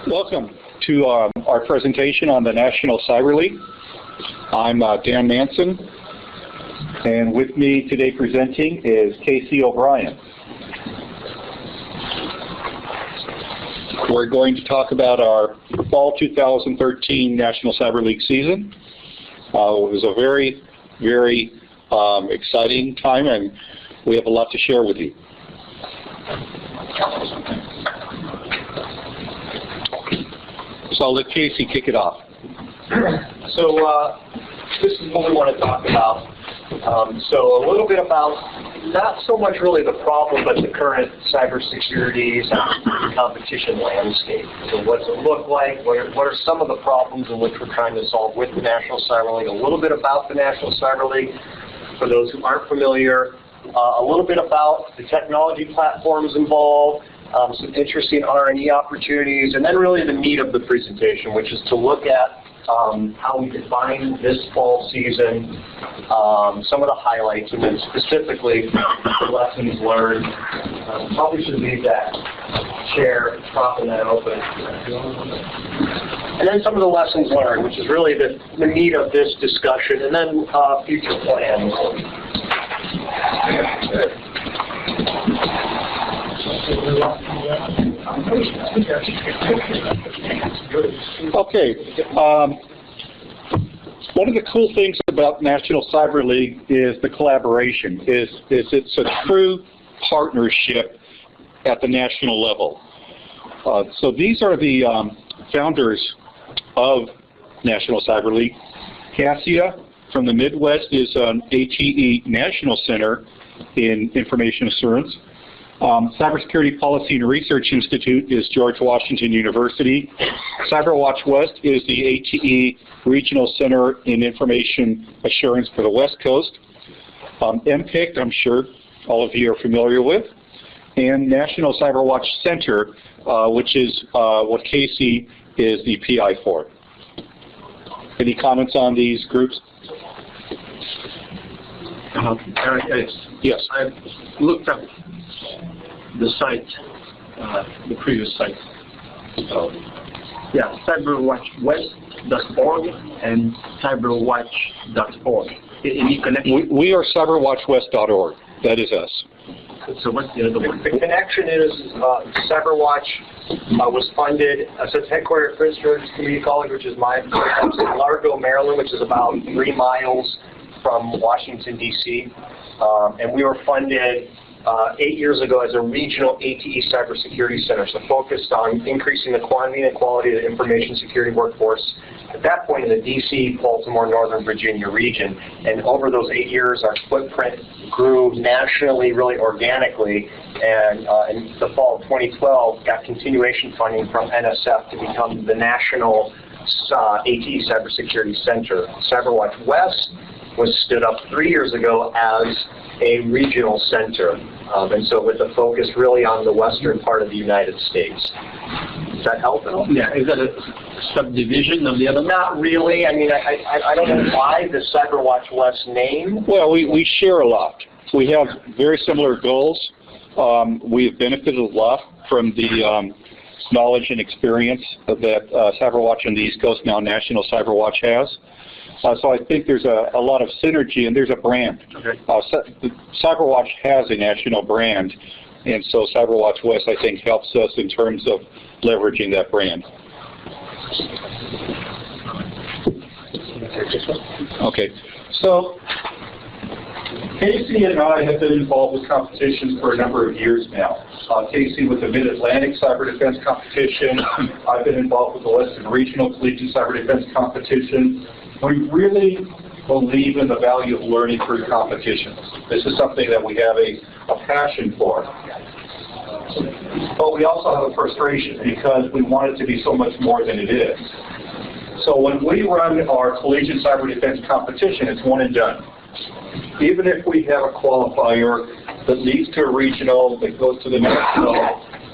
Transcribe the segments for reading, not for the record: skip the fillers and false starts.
Welcome to our presentation on the National Cyber League. I'm Dan Manson, and with me today presenting is Casey O'Brien. We're going to talk about our fall 2013 National Cyber League season. It was a very, very exciting time, and we have a lot to share with you. So I'll let Casey kick it off. So this is what we want to talk about. So a little bit about not so much really the problem, but the current cybersecurity competition landscape. So what does it look like? What are some of the problems in which we're trying to solve with the National Cyber League? A little bit about the National Cyber League for those who aren't familiar. A little bit about the technology platforms involved. Some interesting R&E opportunities, and then really the meat of the presentation, which is to look at how we define this fall season, some of the highlights, and then specifically the lessons learned. Probably should leave that chair, propping that open. And then some of the lessons learned, which is really the meat of this discussion, and then future plans. Okay. One of the cool things about National Cyber League is the collaboration. It's a true partnership at the national level. So these are the founders of National Cyber League. Cassia from the Midwest is an ATE National Center in Information Assurance. Cybersecurity Policy and Research Institute is George Washington University. CyberWatch West is the ATE Regional Center in Information Assurance for the West Coast. MPICT, I'm sure all of you are familiar with. And National CyberWatch Center, which is what Casey is the PI for. Any comments on these groups? Yes. I've looked up the site, the previous site. So, yeah, cyberwatchwest.org and cyberwatch.org. Any connection? We are cyberwatchwest.org. That is us. So what's the other one? The connection is CyberWatch was funded, so it's headquartered at Prince George's Community College, which is my campus in Largo, Maryland, which is about 3 miles from Washington, D.C. And we were funded 8 years ago as a regional ATE cybersecurity center, so focused on increasing the quantity and quality of the information security workforce at that point in the D.C., Baltimore, Northern Virginia region. And over those 8 years, our footprint grew nationally, really organically, and in the fall of 2012, got continuation funding from NSF to become the national ATE cybersecurity center. CyberWatch West was stood up 3 years ago as a regional center, and so with a focus really on the western part of the United States. Does that help at all? Yeah, is that a subdivision of the other? Not really. I mean, I don't know why the CyberWatch West name. Well, we share a lot. We have very similar goals. We have benefited a lot from the knowledge and experience that CyberWatch on the East Coast, now National CyberWatch, has. So I think there's a lot of synergy, and there's a brand. Okay. CyberWatch has a national brand, and so CyberWatch West, I think, helps us in terms of leveraging that brand. Okay. So Casey and I have been involved with competitions for a number of years now. Casey with the Mid-Atlantic Cyber Defense Competition. I've been involved with the Western Regional Collegiate Cyber Defense Competition. We really believe in the value of learning through competitions. This is something that we have a passion for. But we also have a frustration because we want it to be so much more than it is. So when we run our collegiate cyber defense competition, it's one and done. Even if we have a qualifier that leads to a regional, that goes to the national,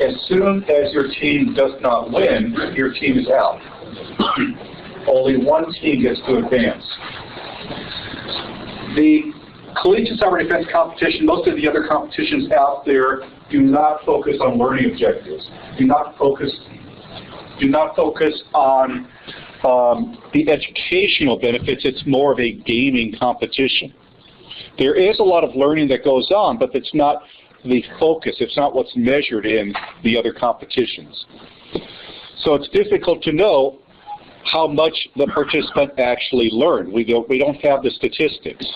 as soon as your team does not win, your team is out. Only one team gets to advance. The collegiate cyber defense competition, most of the other competitions out there do not focus on learning objectives, do not focus do not focus on the educational benefits. It's more of a gaming competition. There is a lot of learning that goes on, but it's not the focus. It's not what's measured in the other competitions. So it's difficult to know how much the participant actually learned. We don't have the statistics.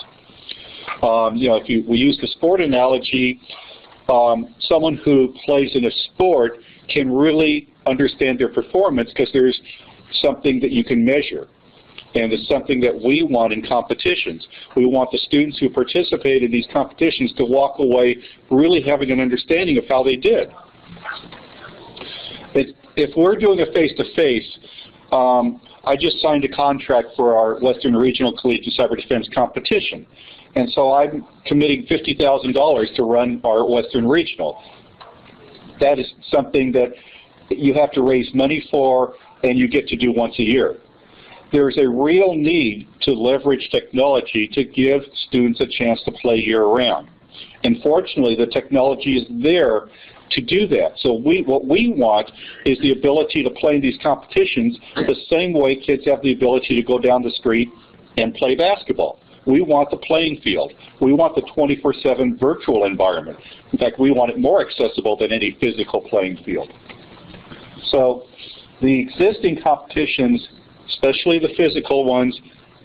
If we use the sport analogy, someone who plays in a sport can really understand their performance because there's something that you can measure. And it's something that we want in competitions. We want the students who participate in these competitions to walk away really having an understanding of how they did. If we're doing a face-to-face, I just signed a contract for our Western Regional Collegiate Cyber Defense competition. And so I'm committing $50,000 to run our Western Regional. That is something that you have to raise money for and you get to do once a year. There's a real need to leverage technology to give students a chance to play year-round. And fortunately, the technology is there to do that. So what we want is the ability to play in these competitions the same way kids have the ability to go down the street and play basketball. We want the playing field. We want the 24/7 virtual environment. In fact, we want it more accessible than any physical playing field. So the existing competitions, especially the physical ones,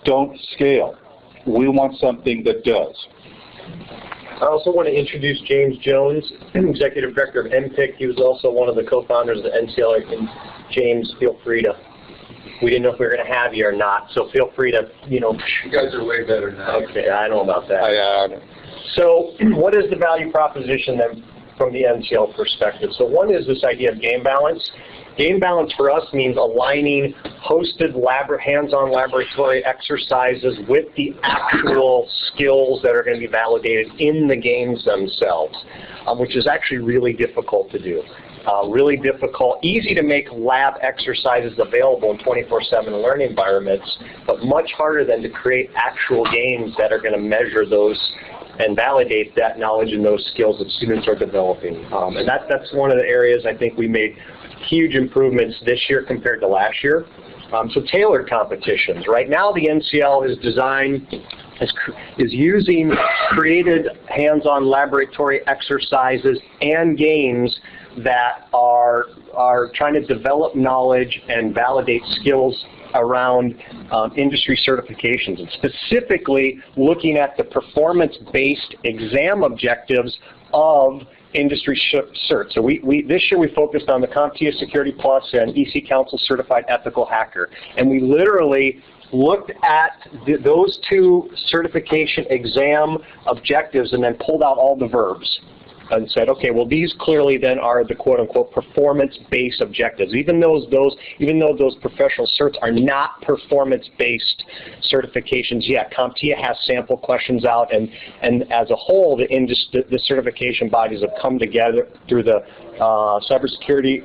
don't scale. We want something that does. I also want to introduce James Jones, Executive Director of MPICT. He was also one of the co-founders of the NCL. And James, feel free to, we didn't know if we were going to have you or not, so feel free to, You guys are way better now. Okay, I know about that. So what is the value proposition then from the NCL perspective? So one is this idea of game balance. Game balance for us means aligning hosted hands-on laboratory exercises with the actual skills that are going to be validated in the games themselves, which is actually really difficult to do. Really difficult, easy to make lab exercises available in 24/7 learning environments, but much harder than to create actual games that are going to measure those and validate that knowledge and those skills that students are developing. And that's one of the areas I think we made huge improvements this year compared to last year. So tailored competitions. Right now the NCL is designed, is using created hands-on laboratory exercises and games that are trying to develop knowledge and validate skills around industry certifications, and specifically looking at the performance-based exam objectives of industry certs. So this year we focused on the CompTIA Security Plus and EC Council Certified Ethical Hacker, and we literally looked at those two certification exam objectives and then pulled out all the verbs and said, okay, well these clearly then are the quote-unquote performance-based objectives. Even though those professional certs are not performance-based certifications yet, CompTIA has sample questions out, and as a whole, the certification bodies have come together through the Cybersecurity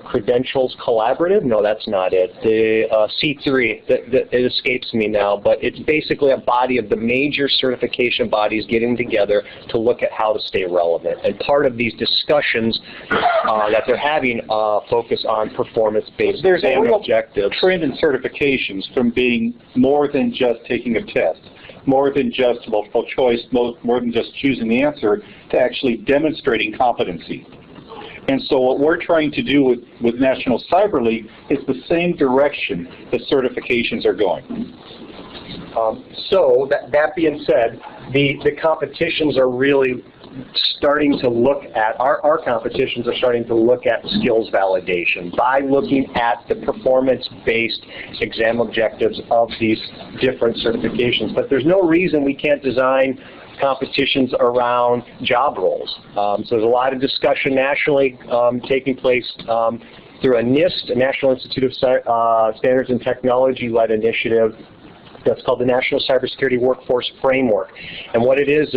Credentials Collaborative. No, that's not it. The C3, it escapes me now, but it's basically a body of the major certification bodies getting together to look at how to stay relevant. And part of these discussions that they're having focus on performance-based objectives. Trend in certifications from being more than just taking a test, more than just multiple choice, more than just choosing the answer, to actually demonstrating competency. And so what we're trying to do with National Cyber League is the same direction that certifications are going. So that being said, the competitions are really starting to look at, our competitions are starting to look at skills validation by looking at the performance-based exam objectives of these different certifications. But there's no reason we can't design competitions around job roles. So there's a lot of discussion nationally taking place through a NIST, a National Institute of Standards and Technology-led initiative, That's called the National Cybersecurity Workforce Framework. And what it is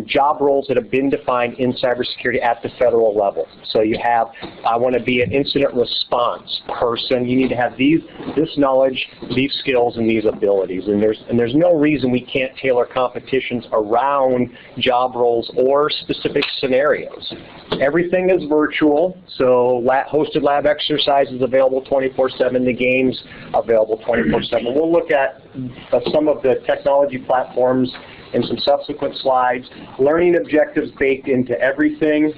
job roles that have been defined in cybersecurity at the federal level. So you have, I want to be an incident response person. You need to have this knowledge, these skills, and these abilities. And there's no reason we can't tailor competitions around job roles or specific scenarios. Everything is virtual, so hosted lab exercises available 24/7. The games available 24/7. We'll look at some of the technology platforms in some subsequent slides. Learning objectives baked into everything.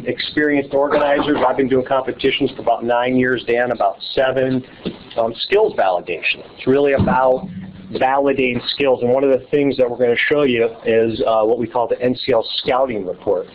Experienced organizers. I've been doing competitions for about 9 years, Dan about 7. Skills validation. It's really about validating skills, and one of the things that we're going to show you is what we call the NCL Scouting Report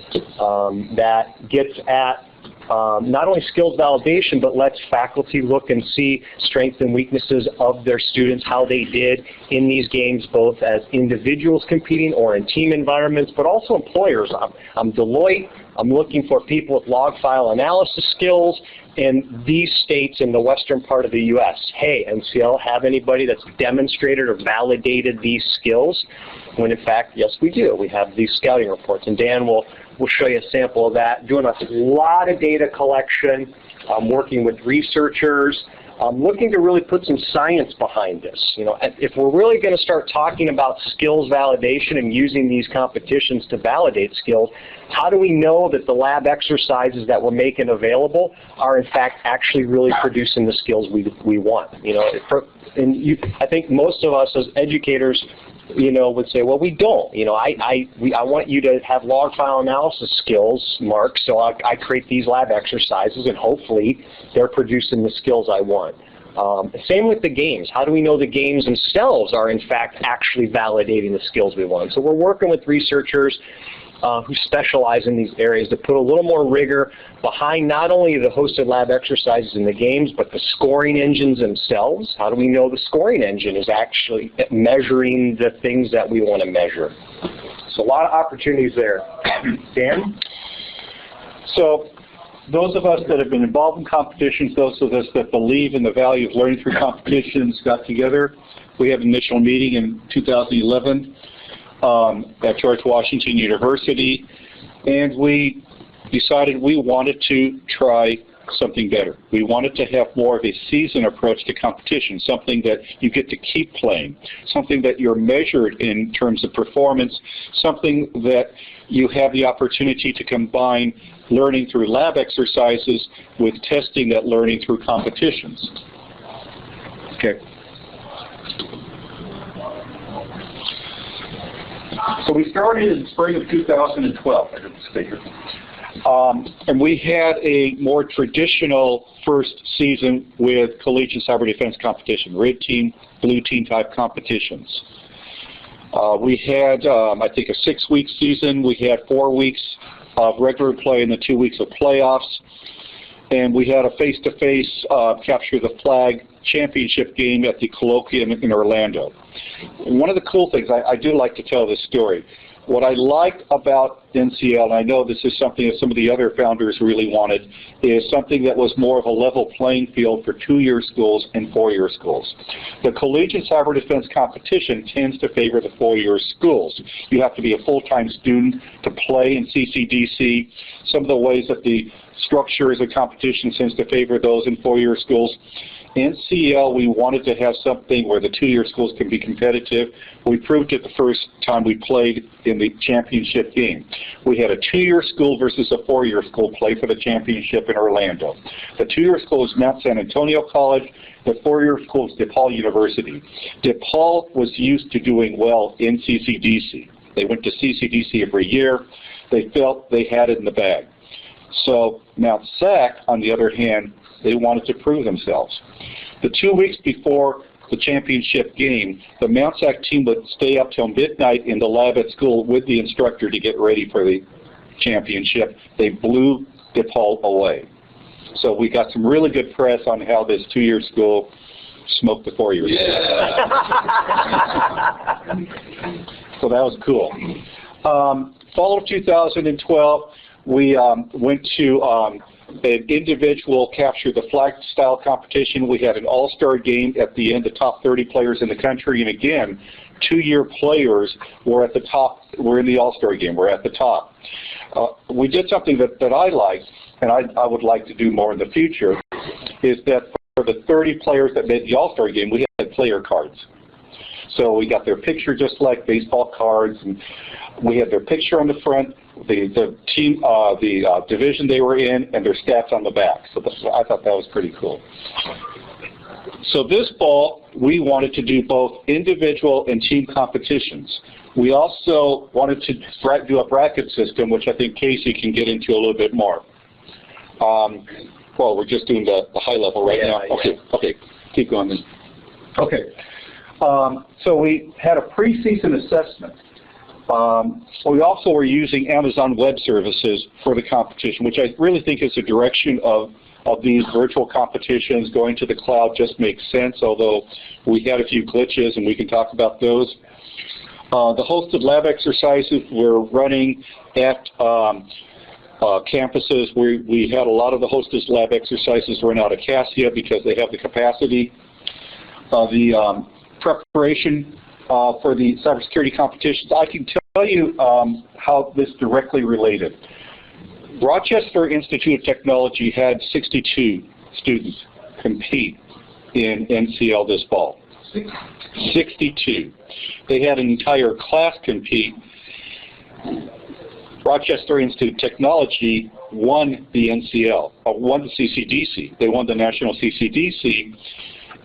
that gets at not only skills validation, but lets faculty look and see strengths and weaknesses of their students, how they did in these games, both as individuals competing or in team environments, but also employers. I'm Deloitte. I'm looking for people with log file analysis skills in these states in the western part of the U.S. Hey, NCL, have anybody that's demonstrated or validated these skills? When in fact, yes, we do. We have these scouting reports, and Dan will show you a sample of that. Doing a lot of data collection, working with researchers, looking to really put some science behind this. You know, if we're really going to start talking about skills validation and using these competitions to validate skills, how do we know that the lab exercises that we're making available are in fact actually really producing the skills we want? You know, I think most of us as educators, you know, would say, well, we don't. You know, I want you to have log file analysis skills, Mark, so I create these lab exercises, and hopefully they're producing the skills I want. Same with the games. How do we know the games themselves are in fact actually validating the skills we want? So we're working with researchers who specialize in these areas to put a little more rigor behind not only the hosted lab exercises in the games, but the scoring engines themselves. How do we know the scoring engine is actually measuring the things that we want to measure? So a lot of opportunities there. Dan? So those of us that have been involved in competitions, those of us that believe in the value of learning through competitions got together. We had an initial meeting in 2011 at George Washington University, and we decided we wanted to try something better. We wanted to have more of a season approach to competition, something that you get to keep playing, something that you're measured in terms of performance, something that you have the opportunity to combine learning through lab exercises with testing that learning through competitions. Okay. So we started in spring of 2012, I did this figure. And we had a more traditional first season with collegiate cyber defense competition, red team, blue team type competitions. We had, I think, a 6-week season. We had 4 weeks of regular play and the 2 weeks of playoffs. And we had a face-to-face capture the flag championship game at the Colloquium in Orlando. And one of the cool things, I do like to tell this story. What I liked about NCL, and I know this is something that some of the other founders really wanted, is something that was more of a level playing field for 2-year schools and 4-year schools. The collegiate cyber defense competition tends to favor the 4-year schools. You have to be a full-time student to play in CCDC. Some of the ways that the structure as a competition tends to favor those in 4-year schools. NCL, we wanted to have something where the 2-year schools can be competitive. We proved it the first time we played in the championship game. We had a 2-year school versus a 4-year school play for the championship in Orlando. The 2-year school is Mount San Antonio College. The 4-year school is DePaul University. DePaul was used to doing well in CCDC. They went to CCDC every year. They felt they had it in the bag. So Mount SAC, on the other hand, they wanted to prove themselves. The 2 weeks before the championship game, the Mount SAC team would stay up till midnight in the lab at school with the instructor to get ready for the championship. They blew DePaul away. So we got some really good press on how this 2-year school smoked the 4-year school. Yeah. So that was cool. Fall of 2012, we went to an individual capture the flag style competition. We had an all-star game at the end, the top 30 players in the country, and again, 2-year players were at the top, were in the all-star game, we're at the top. We did something that I liked, and I would like to do more in the future, is that for the 30 players that made the all-star game, we had player cards. So we got their picture just like baseball cards, and we had their picture on the front, the team, the division they were in, and their stats on the back. So I thought that was pretty cool. So this fall, we wanted to do both individual and team competitions. We also wanted to do a bracket system, which I think Casey can get into a little bit more. Well, we're just doing the high level right now. Okay, keep going then. Okay. So we had a preseason assessment. We also were using Amazon Web Services for the competition, which I really think is the direction of these virtual competitions. Going to the cloud just makes sense, although we had a few glitches, and we can talk about those. The hosted lab exercises we're running at campuses. We had a lot of the hosted lab exercises run out of Cassia because they have the capacity. The preparation for the cybersecurity competitions, I can tell you how this directly related. Rochester Institute of Technology had 62 students compete in NCL this fall. 62. They had an entire class compete. Rochester Institute of Technology won the NCL, won the CCDC. They won the national CCDC,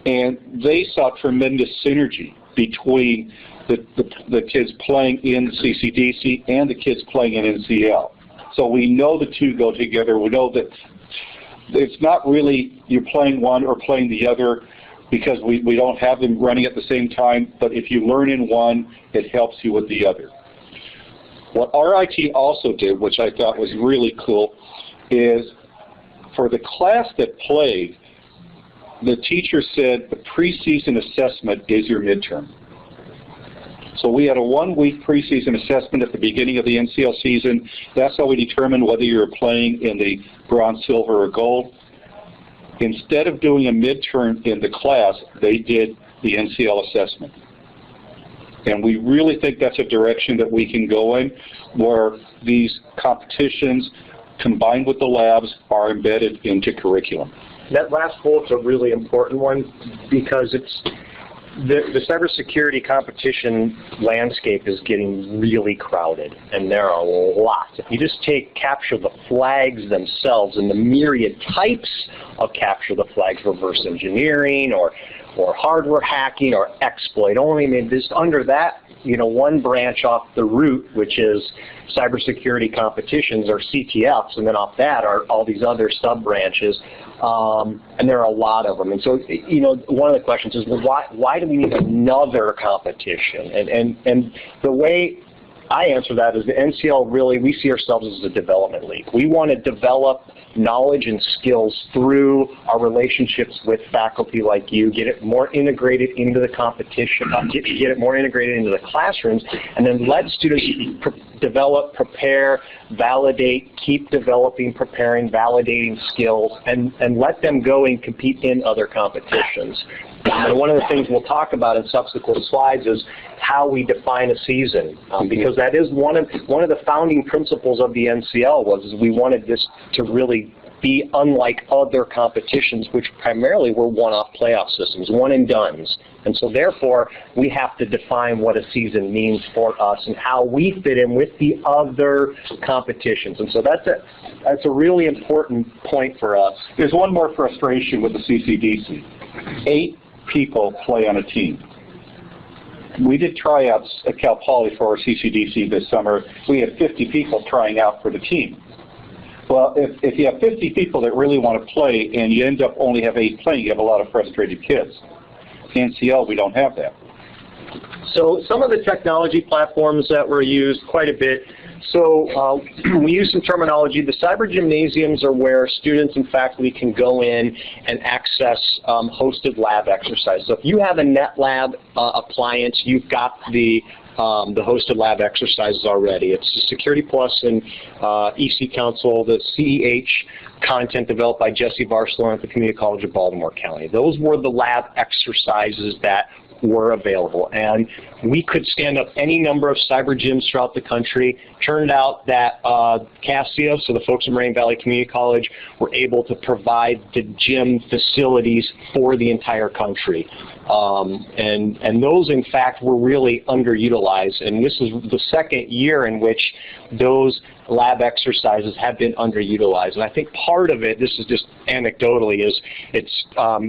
and they saw tremendous synergy between the kids playing in CCDC and the kids playing in NCL. So we know the two go together. We know that it's not really you're playing one or playing the other because we don't have them running at the same time, but if you learn in one, it helps you with the other. What RIT also did, which I thought was really cool, is for the class that played, the teacher said the preseason assessment is your midterm. So we had a 1-week preseason assessment at the beginning of the NCL season. That's how we determined whether you were playing in the bronze, silver, or gold. Instead of doing a midterm in the class, they did the NCL assessment. And we really think that's a direction that we can go in, where these competitions combined with the labs are embedded into curriculum. That last bullet's a really important one because it's the cybersecurity competition landscape is getting really crowded, and there are lots. If you just capture the flags themselves and the myriad types of capture the flags, reverse engineering or hardware hacking or exploit only, I mean, just under that, one branch off the root, which is cybersecurity competitions or CTFs, and then off that are all these other sub-branches, and there are a lot of them. And so, one of the questions is, well, why do we need another competition? And the way I answer that is the NCL really, we see ourselves as a development league. We want to develop knowledge and skills through our relationships with faculty like you, get it more integrated into the competition, get it more integrated into the classrooms, and then let students develop, prepare, validate, keep developing, preparing, validating skills, and let them go and compete in other competitions. And one of the things we'll talk about in subsequent slides is how we define a season, because that is one of the founding principles of the NCL was we wanted this to really be unlike other competitions, which primarily were one-off playoff systems, one and dones. And so therefore, we have to define what a season means for us and how we fit in with the other competitions. And so that's a really important point for us. There's one more frustration with the CCDC. 8 people play on a team. We did tryouts at Cal Poly for our CCDC this summer. We had 50 people trying out for the team. Well, if you have 50 people that really want to play and you end up only have 8 playing, you have a lot of frustrated kids. NCL, we don't have that. So some of the technology platforms that were used quite a bit. So we use some terminology. The cyber gymnasiums are where students and faculty can go in and access hosted lab exercise. So if you have a NetLab appliance, you've got the the hosted lab exercises already. It's the Security Plus and EC Council, the CEH content developed by Jesse Barcelona at the Community College of Baltimore County. Those were the lab exercises that were available, and we could stand up any number of cyber gyms throughout the country. Turned out that CASIA, so the folks at Moraine Valley Community College, were able to provide the gym facilities for the entire country. And those, in fact, were really underutilized, and this is the second year in which those lab exercises have been underutilized. And I think part of it, this is just anecdotally, is it's,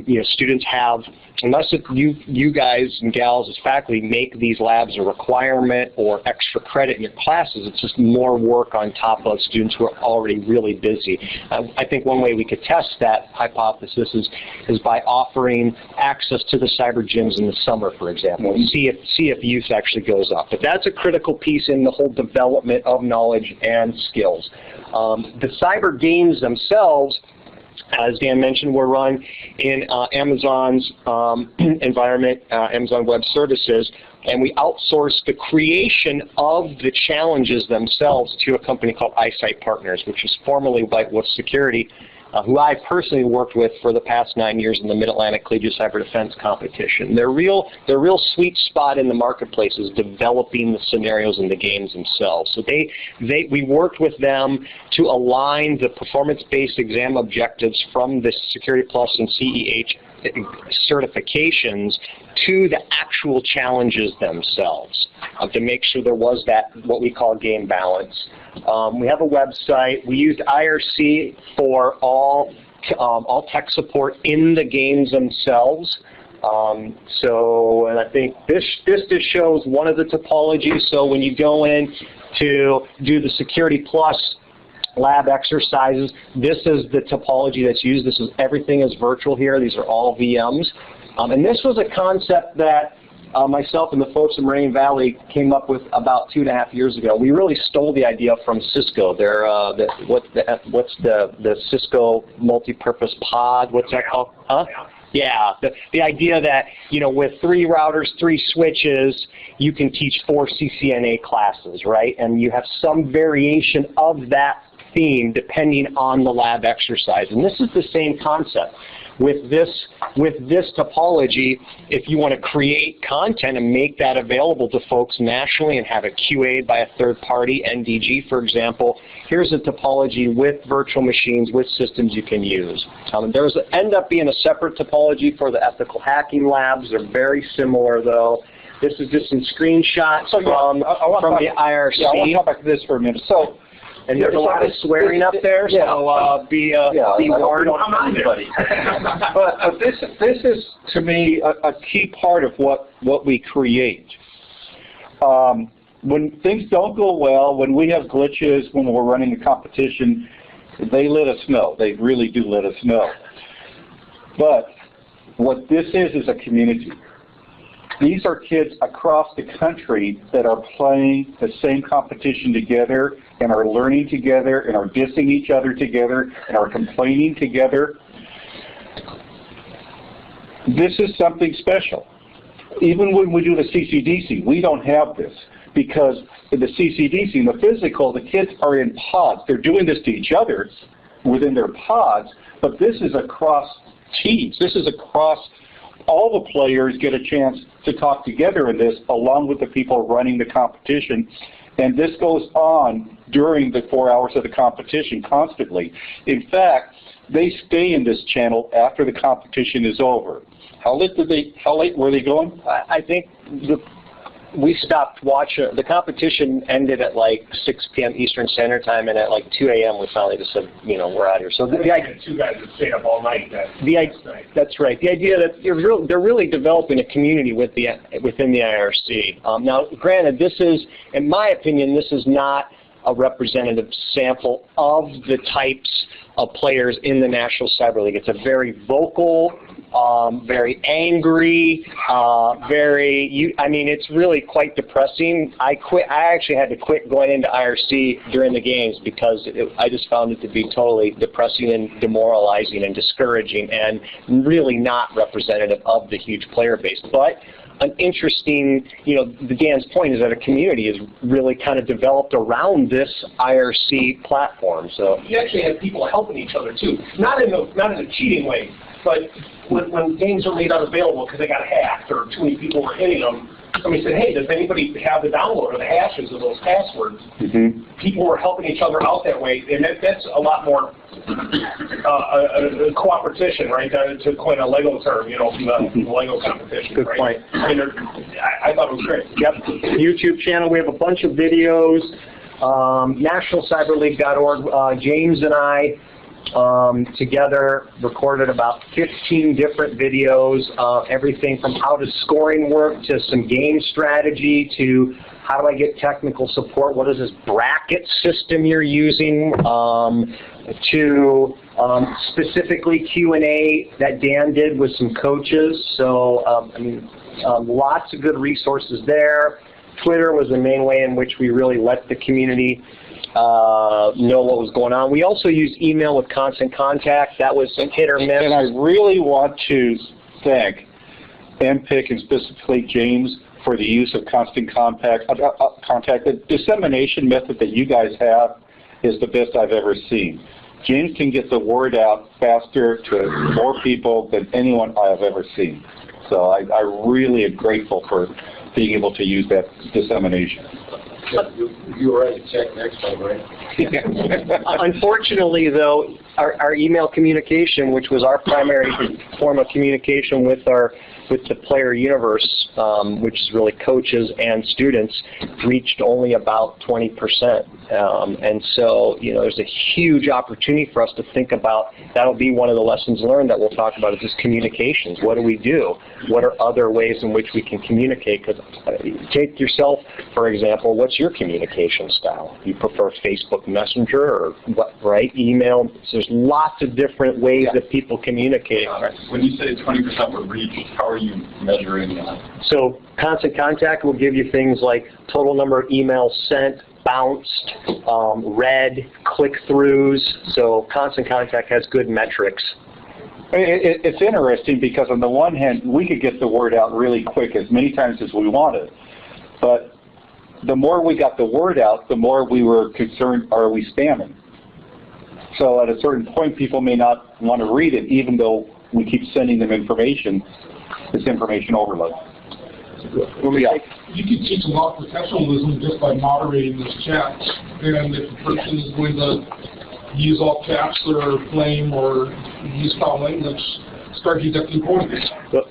you know, students have, unless you guys and gals as faculty make these labs a requirement or extra credit in your classes, it's just more work on top of students who are already really busy. I think one way we could test that hypothesis is by offering access to the cyber gyms in the summer, for example, and see if use actually goes up. But that's a critical piece in the whole development of knowledge and skills. The cyber games themselves, as Dan mentioned, were run in Amazon's environment, Amazon Web Services, and we outsourced the creation of the challenges themselves to a company called EyeSight Partners, which is formerly Whitewood Security, who I personally worked with for the past 9 years in the Mid-Atlantic Collegiate Cyber Defense Competition. Their real sweet spot in the marketplace is developing the scenarios and the games themselves. So we worked with them to align the performance-based exam objectives from the Security Plus and CEH certifications to the actual challenges themselves to make sure there was that, what we call game balance. We have a website. We used IRC for all tech support in the games themselves. And I think this just shows one of the topologies. So when you go in to do the Security Plus lab exercises, this is the topology that's used. This is, everything is virtual here. These are all VMs. And this was a concept that myself and the folks in Moraine Valley came up with about 2.5 years ago. We really stole the idea from Cisco. Their what's the Cisco multi-purpose pod? What's that called? Huh? Yeah, the idea that, you know, with 3 routers, 3 switches, you can teach 4 CCNA classes, right? And you have some variation of that theme depending on the lab exercise. And this is the same concept. With this topology, if you want to create content and make that available to folks nationally and have it QA'd by a third party, NDG for example, here's a topology with virtual machines, with systems you can use. There's end up being a separate topology for the ethical hacking labs. They're very similar though. This is just some screenshots from the IRC. Yeah, I want to talk about this for a minute. So, and there's a lot of swearing up there, so be warned. But this is, to me, a key part of what we create. When things don't go well, when we have glitches, when we're running a competition, they let us know. They really do let us know. But what this is a community. These are kids across the country that are playing the same competition together and are learning together and are dissing each other together and are complaining together. This is something special. Even when we do the CCDC, we don't have this because in the CCDC, in the physical, the kids are in pods. They're doing this to each other within their pods, but this is across teams. This is across all the players get a chance to talk together in this along with the people running the competition. And this goes on during the 4 hours of the competition constantly. In fact, they stay in this channel after the competition is over. How late were they going? I think we stopped watching. The competition ended at like 6 p.m. Eastern Standard Time, and at like 2 a.m. we finally just said, you know, we're out here. So the idea, 2 guys that stayed up all night. That's right. The idea that they're really developing a community within the IRC. Now, granted, this is, in my opinion, this is not a representative sample of the types of players in the National Cyber League. It's a very vocal, very angry, I mean, it's really quite depressing. I actually had to quit going into IRC during the games because I just found it to be totally depressing and demoralizing and discouraging and really not representative of the huge player base. But an interesting, the Dan's point is that a community is really kind of developed around this IRC platform. So you actually have people helping each other too, not in a cheating way, but when games are made unavailable because they got hacked or too many people were hitting them, somebody said, hey, does anybody have the download or the hashes of those passwords? Mm-hmm. People were helping each other out that way, and that's a lot more a cooperation, right? To coin a Lego term, from the Lego competition. Good right? point. I mean, I thought it was great. Yep. YouTube channel, we have a bunch of videos. NationalCyberLeague.org. James and I together recorded about 15 different videos, everything from how does scoring work to some game strategy to how do I get technical support, what is this bracket system you're using, to specifically Q&A that Dan did with some coaches. So lots of good resources there. Twitter was the main way in which we really let the community know what was going on. We also used email with Constant Contact. That was hit or miss. And I really want to thank MPICT and specifically James for the use of Constant Contact. The dissemination method that you guys have is the best I've ever seen. James can get the word out faster to more people than anyone I have ever seen. So I really am grateful for being able to use that dissemination. You already checked next time, right? Unfortunately, though, our email communication, which was our primary form of communication with the player universe, which is really coaches and students, reached only about 20%. And so, there's a huge opportunity for us to think about. That'll be one of the lessons learned that we'll talk about is just communications. What do we do? What are other ways in which we can communicate? Because take yourself, for example, what's your communication style? Do you prefer Facebook Messenger or what, right? Email? So there's lots of different ways that people communicate. When you say 20% were reached, how are you measuring that? So Constant Contact will give you things like total number of emails sent, bounced, read, click-throughs. So Constant Contact has good metrics. It's interesting because on the one hand, we could get the word out really quick as many times as we wanted. But the more we got the word out, the more we were concerned, are we spamming? So at a certain point, people may not want to read it, even though we keep sending them information, this information overload. You can teach a lot of professionalism just by moderating this chat. And if the person is going to use all caps or flame or use foul language, start deducting points.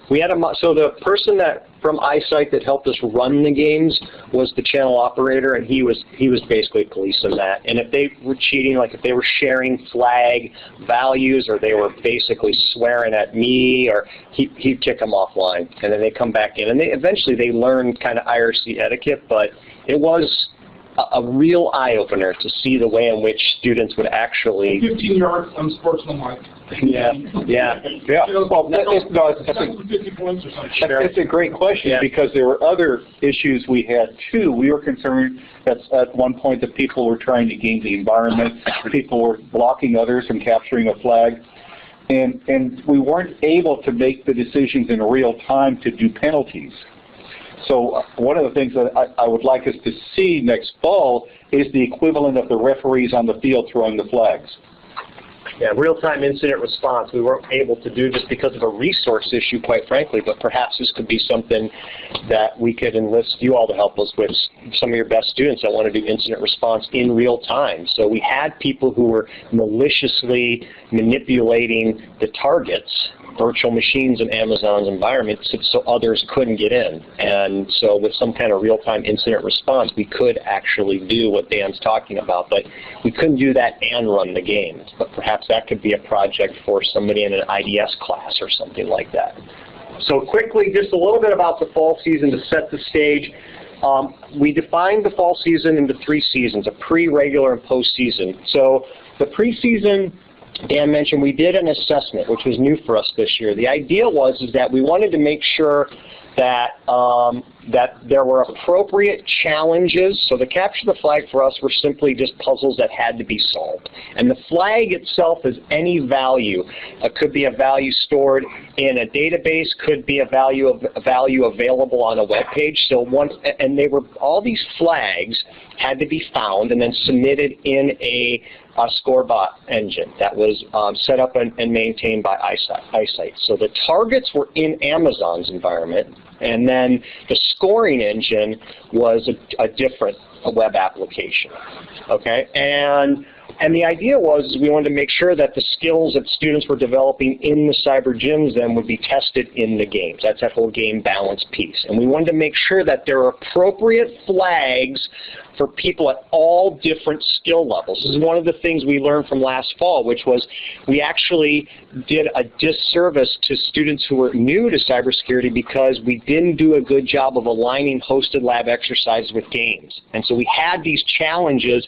We had so the person from iSight that helped us run the games was the channel operator, and he was basically policing that. And if they were cheating, like if they were sharing flag values or they were basically swearing at me, or he'd kick them offline, and then they come back in. And eventually they learned kind of IRC etiquette, but it was a real eye-opener to see the way in which students would actually... 15 yards unsportsmanlike. Yeah. Well, it's a great question because there were other issues we had too. We were concerned that at one point that people were trying to game the environment, people were blocking others from capturing a flag, and we weren't able to make the decisions in real time to do penalties. So one of the things that I would like us to see next fall is the equivalent of the referees on the field throwing the flags. Yeah, real-time incident response we weren't able to do just because of a resource issue, quite frankly, but perhaps this could be something that we could enlist you all to help us with, some of your best students that want to do incident response in real time. So we had people who were maliciously manipulating the targets, virtual machines in Amazon's environment, so others couldn't get in. And so with some kind of real-time incident response, we could actually do what Dan's talking about, but we couldn't do that and run the games. But perhaps that could be a project for somebody in an IDS class or something like that. So quickly, just a little bit about the fall season to set the stage. We defined the fall season into 3 seasons, a pre, regular, and postseason. So the preseason Dan mentioned, we did an assessment, which was new for us this year. The idea was that we wanted to make sure that that there were appropriate challenges. So the capture the flag for us were simply just puzzles that had to be solved. And the flag itself is any value. It could be a value stored in a database, could be a value available on a web page. So all these flags had to be found and then submitted in a score-bot engine that was set up and maintained by eyesight. So the targets were in Amazon's environment, and then the scoring engine was a different web application. Okay, and the idea was we wanted to make sure that the skills that students were developing in the cyber gyms then would be tested in the games. That's that whole game balance piece. And we wanted to make sure that there are appropriate flags for people at all different skill levels. This is one of the things we learned from last fall, which was we actually did a disservice to students who were new to cybersecurity because we didn't do a good job of aligning hosted lab exercises with games. And so we had these challenges,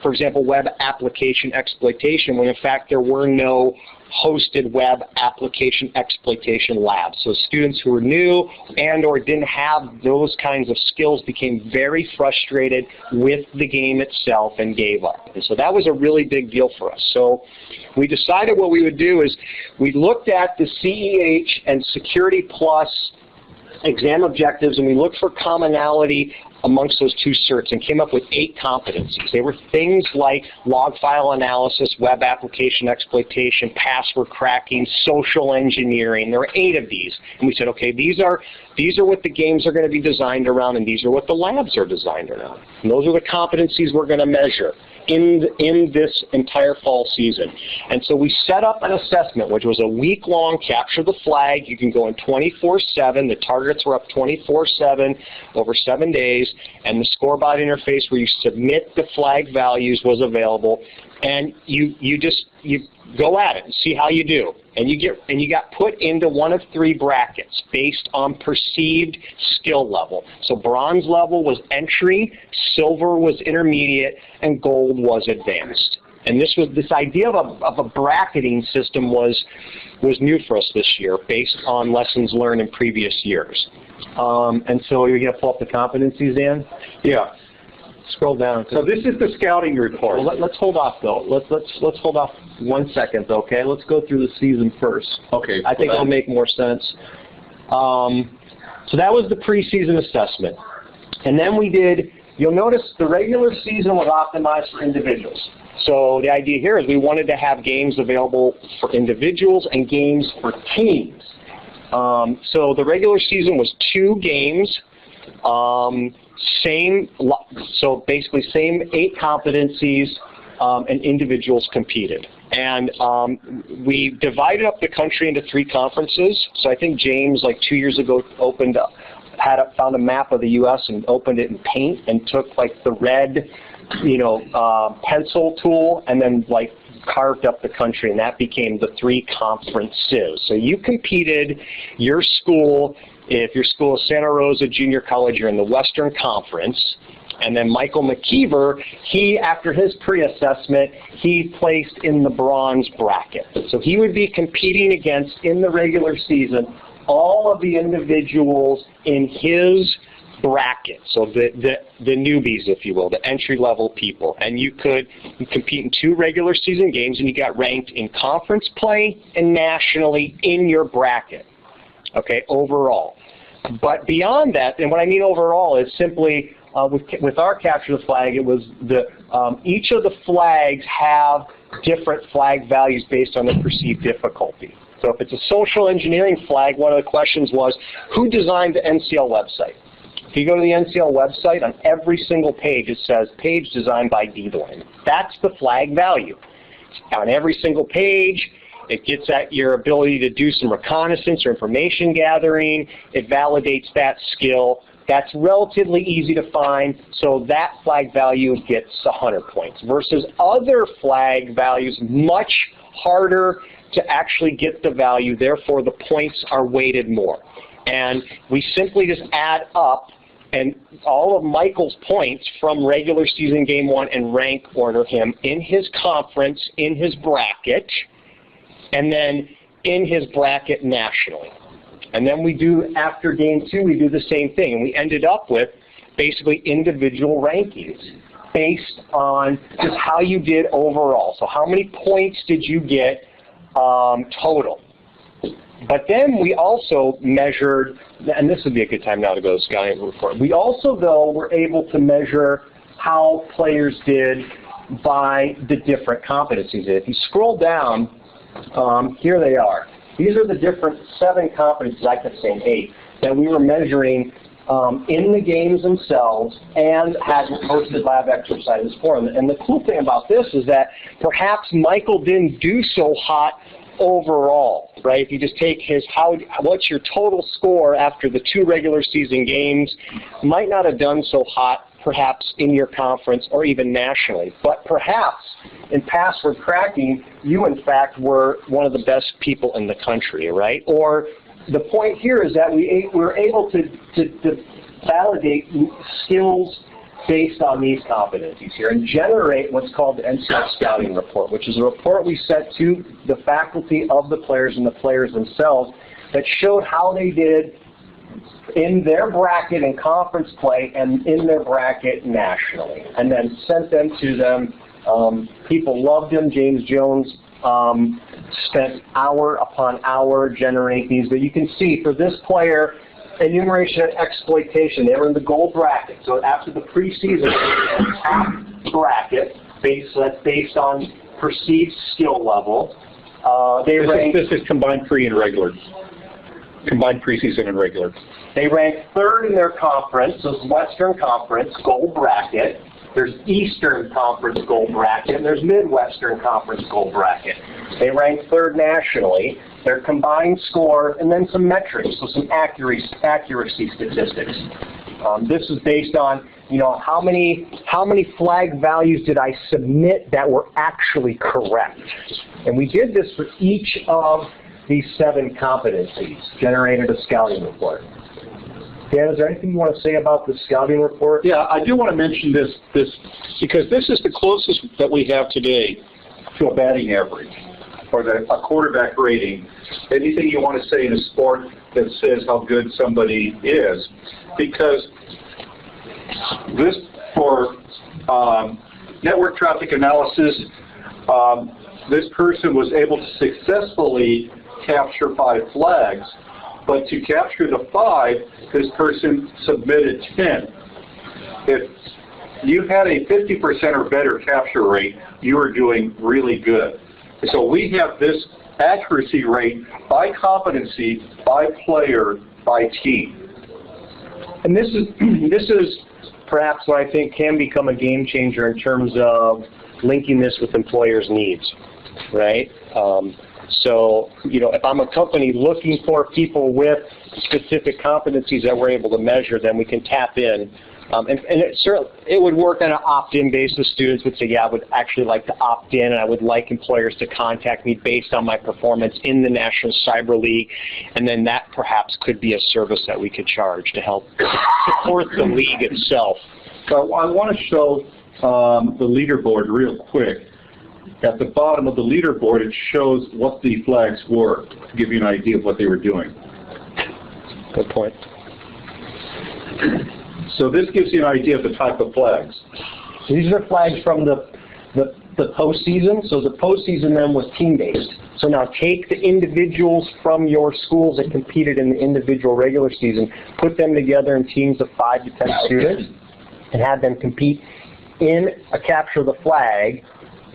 for example, web application exploitation, when in fact there were no hosted web application exploitation labs. So students who were new and or didn't have those kinds of skills became very frustrated with the game itself and gave up. And so that was a really big deal for us. So we decided what we would do is we looked at the CEH and Security Plus exam objectives, and we looked for commonality amongst those two certs and came up with 8 competencies. They were things like log file analysis, web application exploitation, password cracking, social engineering. There were 8 of these. And we said, okay, these are what the games are going to be designed around, and these are what the labs are designed around. And those are the competencies we're going to measure in this entire fall season. And so we set up an assessment, which was a week-long capture the flag. You can go in 24/7. The targets were up 24/7 over 7 days, and the score-bot interface where you submit the flag values was available. And you go at it and see how you do. And you got put into one of 3 brackets based on perceived skill level. So bronze level was entry, silver was intermediate, and gold was advanced. And this idea of a bracketing system was new for us this year, based on lessons learned in previous years. And so you're going to pull up the competencies, Dan? Yeah. Scroll down. So this is the scouting report. Well, let's hold off though. Let's hold off 1 second, okay? Let's go through the season first. Okay. I think it'll make more sense. So that was the preseason assessment, and then we did. You'll notice the regular season was optimized for individuals. So the idea here is we wanted to have games available for individuals and games for teams. So the regular season was 2 games. So basically same 8 competencies, and individuals competed. And we divided up the country into 3 conferences. So I think James, like 2 years ago, found a map of the U.S. and opened it in Paint and took like the red, pencil tool and then like carved up the country, and that became the 3 conferences. So you competed, your school. If your school is Santa Rosa Junior College, you're in the Western Conference. And then Michael McKeever, after his pre-assessment, he placed in the bronze bracket. So he would be competing against, in the regular season, all of the individuals in his bracket. So the newbies, if you will, the entry-level people. And you could compete in 2 regular season games, and you got ranked in conference play and nationally in your bracket. Okay, overall. But beyond that, and what I mean overall is simply with our capture the flag, it was each of the flags have different flag values based on the perceived difficulty. So if it's a social engineering flag, one of the questions was, who designed the NCL website? If you go to the NCL website, on every single page it says, page designed by D-Doin. That's the flag value. On every single page, it gets at your ability to do some reconnaissance or information gathering. It validates that skill. That's relatively easy to find, so that flag value gets 100 points, versus other flag values much harder to actually get the value, therefore the points are weighted more. And we simply just add up and all of Michael's points from regular season game 1 and rank order him in his conference, in his bracket, and then in his bracket nationally. And then we do, after game 2, we do the same thing. And we ended up with basically individual rankings based on just how you did overall. So how many points did you get total? But then we also measured, and this would be a good time now to go to scouting report. We also, though, were able to measure how players did by the different competencies. If you scroll down, here they are. These are the different 7 competencies, I kept saying 8, that we were measuring in the games themselves and had hosted lab exercises for them. And the cool thing about this is that perhaps Michael didn't do so hot overall, right? If you just take what's your total score after the 2 regular season games, might not have done so hot perhaps in your conference or even nationally. But perhaps in password cracking, you in fact were one of the best people in the country, right? Or the point here is that we were able to validate skills based on these competencies here and generate what's called the NCF Scouting Report, which is a report we sent to the faculty of the players and the players themselves that showed how they did in their bracket in conference play and in their bracket nationally, and then sent them to them. People loved them. James Jones spent hour upon hour generating these, but you can see for this player, enumeration and exploitation, they were in the gold bracket. So after the preseason, top bracket, that's based on perceived skill level. This is combined pre and regular. Combined preseason and regular. They ranked 3rd in their conference, so it's Western Conference, gold bracket. There's Eastern Conference gold bracket, and there's Midwestern Conference gold bracket. They ranked 3rd nationally. Their combined score, and then some metrics, so some accuracy statistics. This is based on, how many flag values did I submit that were actually correct? And we did this for each of these 7 competencies, generated a scouting report. Dan, is there anything you want to say about the scouting report? Yeah, I do want to mention this because this is the closest that we have today to a batting average or a quarterback rating. Anything you want to say in a sport that says how good somebody is, because this for network traffic analysis, this person was able to successfully capture 5 flags. But to capture the 5, this person submitted 10. If you had a 50% or better capture rate, you are doing really good. So we have this accuracy rate by competency, by player, by team. And this is perhaps what I think can become a game changer in terms of linking this with employers' needs, right? So, if I'm a company looking for people with specific competencies that we're able to measure, then we can tap in. And it would work on an opt-in basis. Students would say, yeah, I would actually like to opt in, and I would like employers to contact me based on my performance in the National Cyber League. And then that perhaps could be a service that we could charge to help support the league itself. So I want to show the leaderboard real quick. At the bottom of the leaderboard, it shows what the flags were, to give you an idea of what they were doing. Good point. So this gives you an idea of the type of flags. These are flags from the postseason. So the postseason then was team-based. So now take the individuals from your schools that competed in the individual regular season, put them together in teams of 5 to 10 students, and have them compete in a capture the flag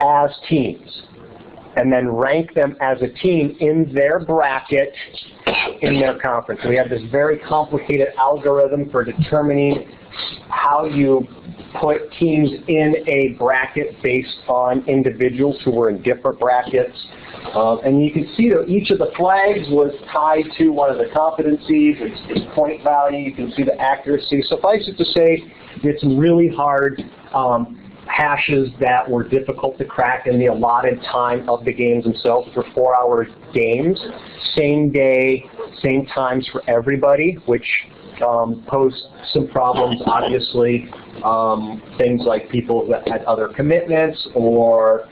as teams, and then rank them as a team in their bracket in their conference. We have this very complicated algorithm for determining how you put teams in a bracket based on individuals who were in different brackets. And you can see that each of the flags was tied to one of the competencies, its point value. You can see the accuracy. Suffice it to say, it's really hard hashes that were difficult to crack in the allotted time of the games themselves. For 4-hour games, same day, same times for everybody, which posed some problems, obviously. Things like people that had other commitments or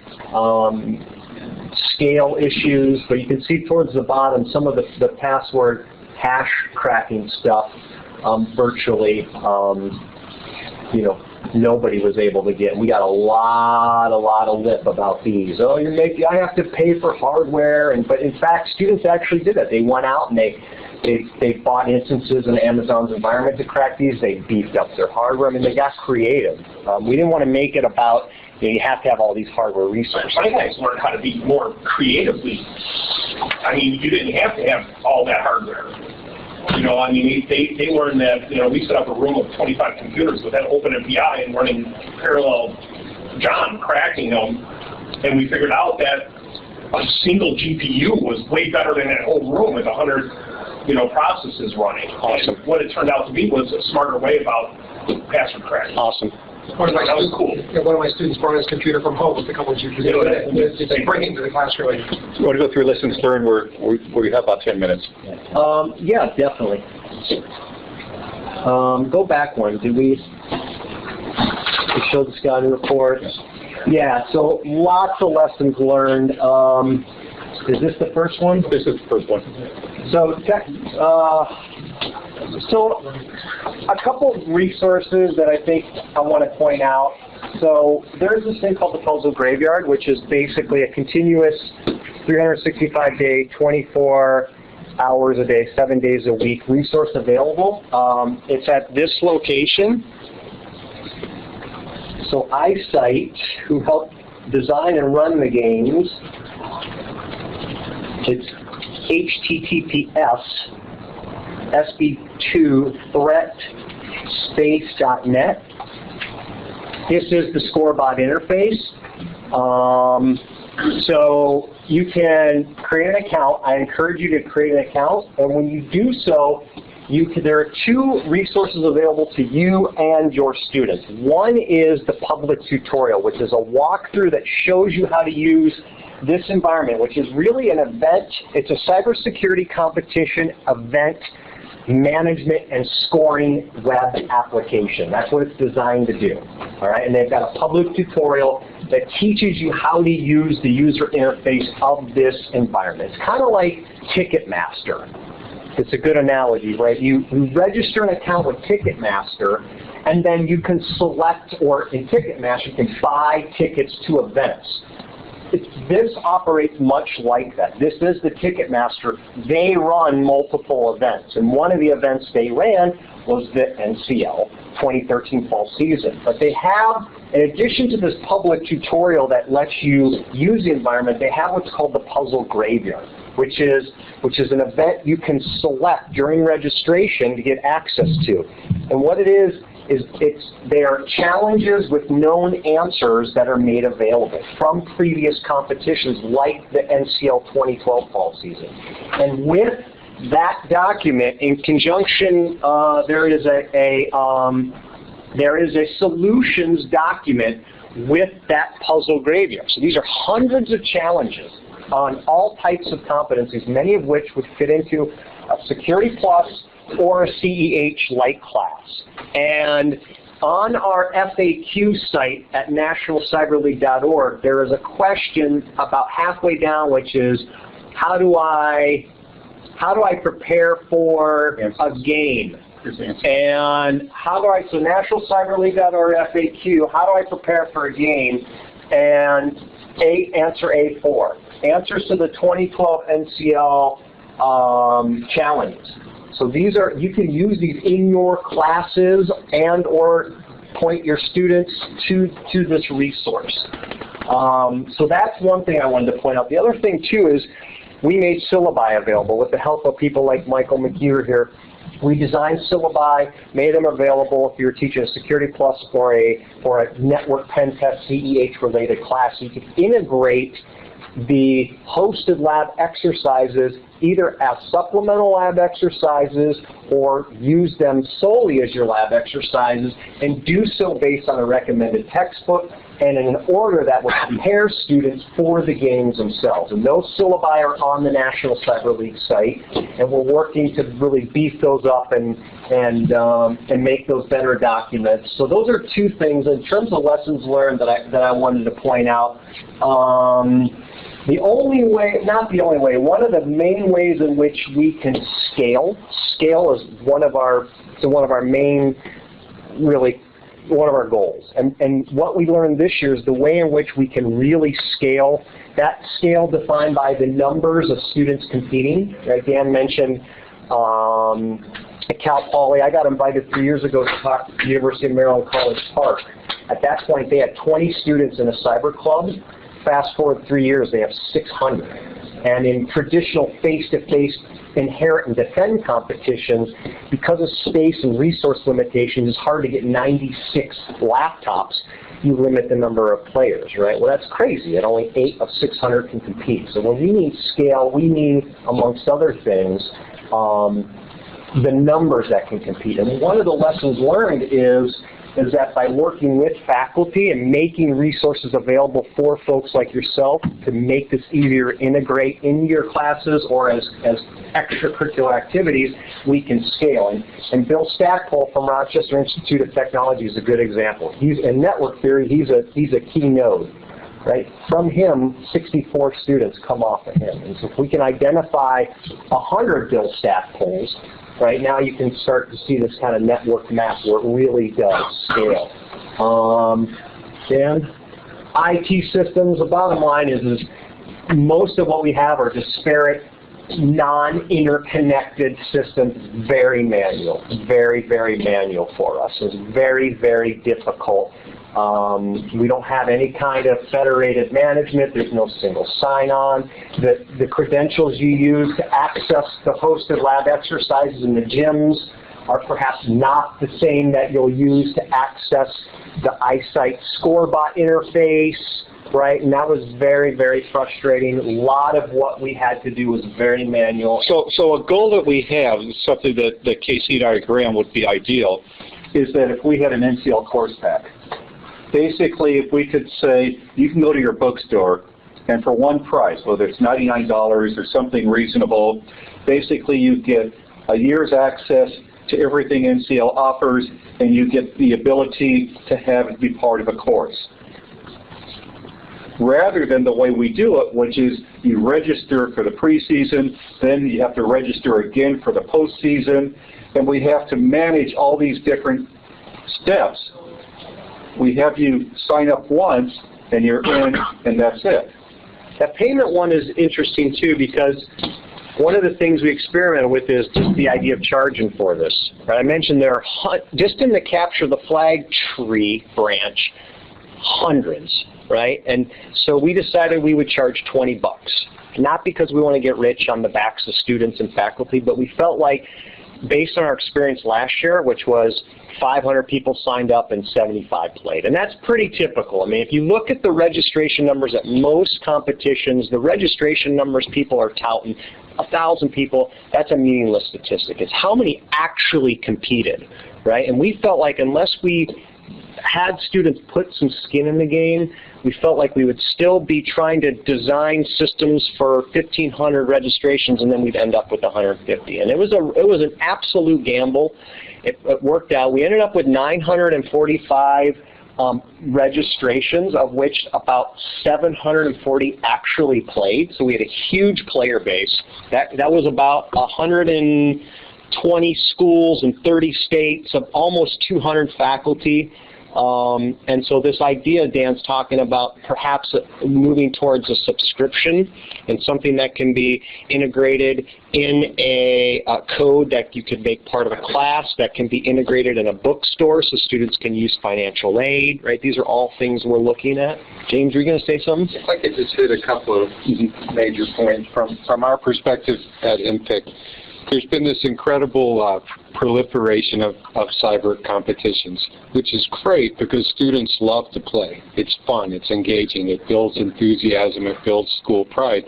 scale issues, but you can see towards the bottom some of the password hash cracking stuff virtually, nobody was able to get. We got a lot of lip about these. Oh, I have to pay for hardware, but in fact, students actually did that. They went out and they bought instances in Amazon's environment to crack these. They beefed up their hardware. I mean, they got creative. We didn't want to make it about you have to have all these hardware resources. My guys learned how to be more creatively. I mean, you didn't have to have all that hardware. They learned that, we set up a room of 25 computers with that open MPI and running parallel John cracking them, and we figured out that a single GPU was way better than that whole room with 100, processes running. Awesome. And what it turned out to be was a smarter way about password cracking. Awesome. One of my That was cool. One of my students brought his computer from home with a couple of GPUs. They bring it into the classroom. You want to go through lessons learned? We have about 10 minutes. Yeah, definitely. Go back one. Did we show the scouting report? Yeah, so lots of lessons learned. Is this the first one? This is the first one. So a couple of resources that I think I want to point out. So there's this thing called the Puzzle Graveyard, which is basically a continuous 365-day, 24 hours a day, 7 days a week resource available. It's at this location. So MPICT, who helped design and run the games, it's https sb2threatspace.net. This is the scorebot interface. So you can create an account. I encourage you to create an account, and when you do so, there are two resources available to you and your students. One is the public tutorial, which is a walkthrough that shows you how to use this environment, which is really an event. It's a cybersecurity competition event management and scoring web application. That's what it's designed to do. All right, and they've got a public tutorial that teaches you how to use the user interface of this environment. It's kind of like Ticketmaster. It's a good analogy, right? You register an account with Ticketmaster, and then you can select, or in Ticketmaster, you can buy tickets to events. This operates much like that. This is the Ticketmaster. They run multiple events, and one of the events they ran was the NCL 2013 fall season. But they have, in addition to this public tutorial that lets you use the environment, they have what's called the Puzzle Graveyard, which is an event you can select during registration to get access to. And what it is they are challenges with known answers that are made available from previous competitions like the NCL 2012 fall season. And with that document, in conjunction, there is a solutions document with that puzzle graveyard. So these are hundreds of challenges on all types of competencies, many of which would fit into a Security Plus or a CEH-like class. And on our FAQ site at nationalcyberleague.org, there is a question about halfway down, which is, how do I prepare for a game? And so nationalcyberleague.org FAQ, how do I prepare for a game? And answer A4. Answers to the 2012 NCL challenges. So these are, you can use these in your classes and or point your students to this resource. So that's one thing I wanted to point out. The other thing too is we made syllabi available with the help of people like Michael McGeer here. We designed syllabi, made them available if you're teaching a Security Plus or a network pen test CEH related class. You can integrate the hosted lab exercises either as supplemental lab exercises or use them solely as your lab exercises, and do so based on a recommended textbook and in an order that will prepare students for the games themselves. And those syllabi are on the National Cyber League site, and we're working to really beef those up and make those better documents. So those are two things in terms of lessons learned that I wanted to point out. The only way, not the only way, one of the main ways in which we can scale is one of our main, really, one of our goals. And what we learned this year is the way in which we can really scale, that scale defined by the numbers of students competing. Right? Dan mentioned at Cal Poly, I got invited 3 years ago to talk to the University of Maryland College Park. At that point, they had 20 students in a cyber club. Fast forward 3 years, they have 600. And in traditional face-to-face inherit and defend competitions, because of space and resource limitations, it's hard to get 96 laptops. You limit the number of players, right? Well, that's crazy. And only 8 of 600 can compete. So when we need scale, we need, amongst other things, the numbers that can compete. And one of the lessons learned is that by working with faculty and making resources available for folks like yourself to make this easier to integrate in your classes or as extracurricular activities, we can scale. And Bill Stackpole from Rochester Institute of Technology is a good example. He's in network theory, he's a key node. Right? From him, 64 students come off of him. And so if we can identify 100 Bill Stackpoles, right now you can start to see this kind of network map where it really does scale. Dan? IT systems, the bottom line is most of what we have are disparate, non-interconnected systems, very manual, very, very manual for us. It's very, very difficult. We don't have any kind of federated management. There's no single sign-on. The credentials you use to access the hosted lab exercises in the gyms are perhaps not the same that you'll use to access the iSight ScoreBot interface, right? And that was very, very frustrating. A lot of what we had to do was very manual. So a goal that we have, something that Casey and I agree on would be ideal, is that if we had an NCL course pack, basically, if we could say, you can go to your bookstore, and for one price, whether it's $99 or something reasonable, basically you get a year's access to everything NCL offers, and you get the ability to have it be part of a course. Rather than the way we do it, which is you register for the preseason, then you have to register again for the postseason, and we have to manage all these different steps. We have you sign up once, and you're in, and that's it. That payment one is interesting, too, because one of the things we experimented with is just the idea of charging for this. Right? I mentioned there are, just in the Capture the Flag tree branch, hundreds, right? And so we decided we would charge $20. Not because we want to get rich on the backs of students and faculty, but we felt like, based on our experience last year, which was 500 people signed up and 75 played. And that's pretty typical. I mean, if you look at the registration numbers at most competitions, the registration numbers people are touting, 1,000 people, that's a meaningless statistic. It's how many actually competed, right? And we felt like unless we had students put some skin in the game, we felt like we would still be trying to design systems for 1,500 registrations, and then we'd end up with 150. And it was an absolute gamble. It worked out. We ended up with 945 registrations, of which about 740 actually played. So we had a huge player base. That was about 120 schools in 30 states of almost 200 faculty. And so this idea Dan's talking about, perhaps moving towards a subscription and something that can be integrated in a code that you could make part of a class, that can be integrated in a bookstore so students can use financial aid, right? These are all things we're looking at. James, were you going to say something? If I could just hit a couple of major points from our perspective at MPICT. There's been this incredible proliferation of cyber competitions, which is great because students love to play. It's fun, it's engaging, it builds enthusiasm, it builds school pride.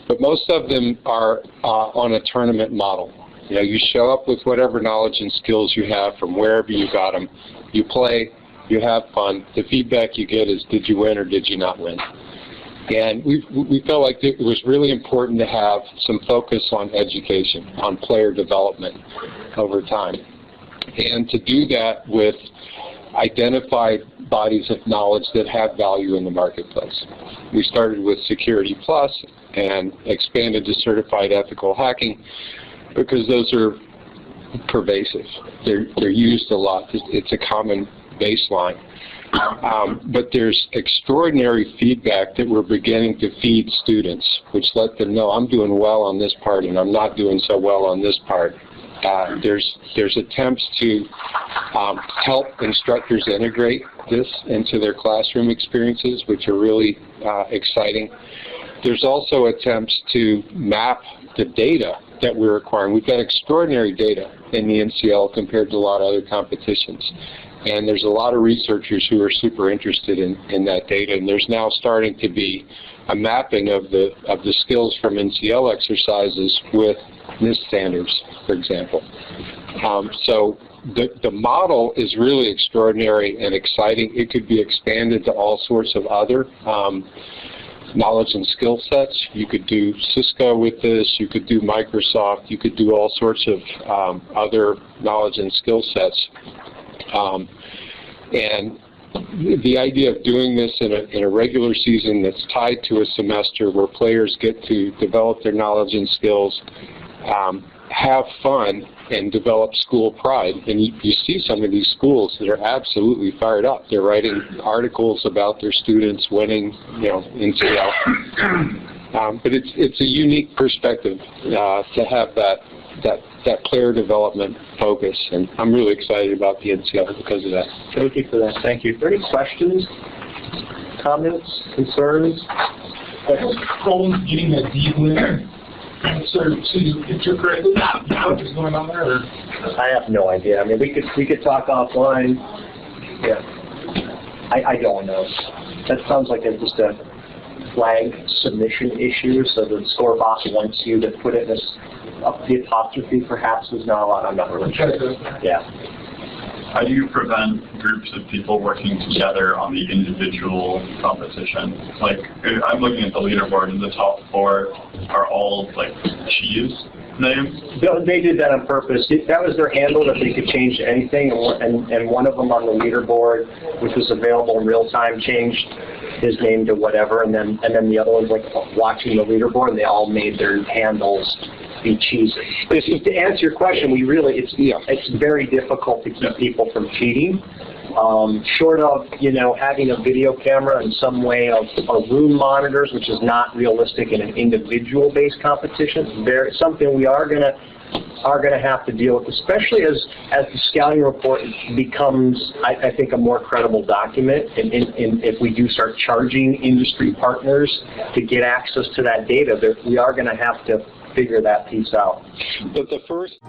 But most of them are on a tournament model. You know, you show up with whatever knowledge and skills you have from wherever you got them. You play, you have fun. The feedback you get is, did you win or did you not win? And we felt like it was really important to have some focus on education, on player development over time. And to do that with identified bodies of knowledge that have value in the marketplace. We started with Security Plus and expanded to Certified Ethical Hacking because those are pervasive. They're used a lot. It's a common baseline. But there's extraordinary feedback that we're beginning to feed students, which let them know I'm doing well on this part and I'm not doing so well on this part. There's attempts to help instructors integrate this into their classroom experiences, which are really exciting. There's also attempts to map the data that we're acquiring. We've got extraordinary data in the NCL compared to a lot of other competitions. And there's a lot of researchers who are super interested in that data, and there's now starting to be a mapping of the skills from NCL exercises with NIST standards, for example. So the model is really extraordinary and exciting. It could be expanded to all sorts of other knowledge and skill sets. You could do Cisco with this, you could do Microsoft, you could do all sorts of other knowledge and skill sets. And the idea of doing this in a regular season that's tied to a semester where players get to develop their knowledge and skills, have fun, and develop school pride. And you see some of these schools that are absolutely fired up. They're writing articles about their students winning, NCL. But it's a unique perspective to have that player development focus, and I'm really excited about the NCL because of that. Thank you for that. Thank you. Are there any questions, comments, concerns? What is Chrome getting that deep link? So interpret what is going on there? Or? I have no idea. I mean, we could talk offline. Yeah, I don't know. That sounds like it's just a flag submission issue, so the score box wants you to put it in the apostrophe perhaps is not allowed. I'm not really sure. Yeah. How do you prevent groups of people working together on the individual competition? Like, I'm looking at the leaderboard and the top 4 are all like cheese names. They did that on purpose. That was their handle that they could change to anything, and one of them on the leaderboard, which was available in real time, changed his name to whatever, and then the other ones like watching the leaderboard, and they all made their handles be cheesy. But to answer your question, it's very difficult to keep people from cheating. Short of having a video camera and some way of room monitors, which is not realistic in an individual-based competition. It's something we are going to have to deal with, especially as the scouting report becomes, I think, a more credible document. And if we do start charging industry partners to get access to that data, we are going to have to figure that piece out. But the first